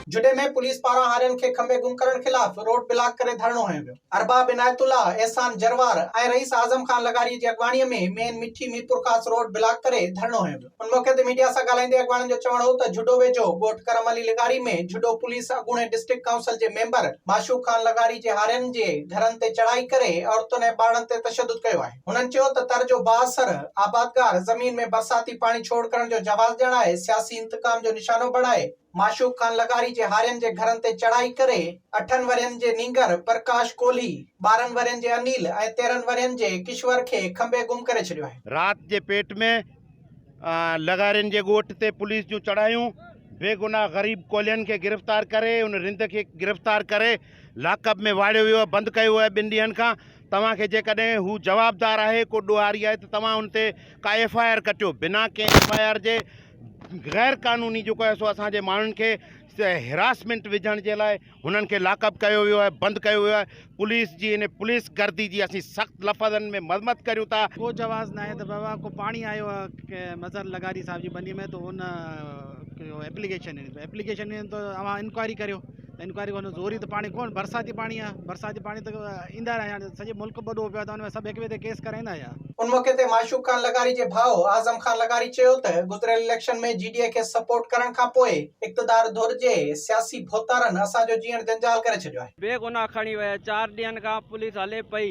जुडे में पुलिस पारां हारियन खे खंबे गुम करण खिलाफ रोड ब्लॉक करे धरणो हयो वियो। अरबाब इनायतुल्ला, एहसान जरवार ऐं रईस आजम खान लगारी जी अगवाणी में मेन मिठी मीरपुर खास रोड ब्लॉक करे धरणो हयो वियो। उन मौके ते मीडिया सां ॻाल्हाईंदे अगवाणनि जो चवणो हो त जुडो वेझो ॻोठ करम अली लगारी में जुडो पुलिस अॻूणे डिस्ट्रिक्ट काउंसिल जे मेंबर माशूक खान लगारी जे हारियन जे घरनि ते चढ़ाई करे औरतुनि ऐं ॿारनि ते तशद्दुद कयो आहे। हुननि चयो त तर जो बाअसर आबादगार ज़मीन में बरसाती पानी छोड़ करण जो जवाब ॾियण आहे सियासी इंतकाम जो निशानो बणाए माशूक खान लगारी जे हारियन जे घरनि ते चढ़ाई करे 8 वरियन जे नींगर प्रकाश कोहली, 12 वरियन जे अनिल ऐं 13 वरियन जे किश्वर खे खंबे गुम करे छॾियो आहे। रात जे पेट में लगारिन जे ॻोठ ते पुलिस जूं चढ़ायूं बेगुनाह गरीब कोलियन के गिरफ्तार करे उन रिंद के गिरफ्तार करे लाकअप में वाड़ियो वियो आहे, बंद कयो आहे। 2 ॾींहंनि खां तव्हांखे जेकॾहिं हू जवाबदार आहे को ॾोहारी आहे त तव्हां उन ते का FIR कटियो। बिना कंहिं FIR जे गैर कानूनी जेको आहे सो असांजे माण्हुनि खे हिरासमेंट विझण जे लाइ हुननि खे लाकअप कयो वियो आहे, बंदि कयो वियो आहे। पुलिस जी इन पुलिस गर्दी जी असीं सख़्तु लफ़्ज़नि में मज़म्मत करियूं था। को जवाब न आहे त बाबा को पाणी आयो आहे कि मज़हर लगारी साहब जी बनी में तो उन एप्लीकेशन ॾिनी तो अवां इंक्वायरी करियो। इंक्वायरी को ज़ोरी तो पानी कोन, बरसाती पानी आहे, बरसाती पानी तो ईंदा रहिया सॼे मुल्क ॿधो पियो आहे त उनमें सभु हिक ॿिए ते केस कराईंदा या। उन मौके ते माशूक खान लगारी जे भाउ आज़म खान लगारी चयो त गुज़िरियल इलेक्शन में GDA खे सपोर्ट करण खां पोइ इक़्तिदार धुर जे सियासी भोतारनि असांजो जीअण जंजाल करे छॾियो आहे। बेगुनाह खणी विया। 4 ॾींहंनि खां पुलिस हले पई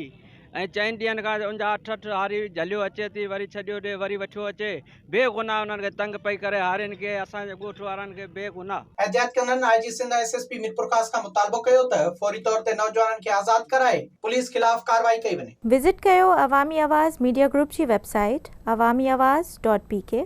ऐं 4 ॾींहंनि खां उनजा 8 हारी झलियो अचे थी, वरी छॾियो ॾे, वरी वठियो अचे। बेगुनाह उन्हनि खे तंग पई करे हारियुनि खे, असांजे ॻोठ वारनि खे बेगुनाह। एहतियात कंदड़ IG सिंध SSP मीरपुर खास खां मुतालबो कयो त फौरी तौर ते नौजवाननि खे आज़ाद कराए पुलिस खिलाफ कार्रवाई कई वञे। विजिट कयो अवामी आवाज़ मीडिया ग्रुप जी वेबसाइट awamiawaz.pk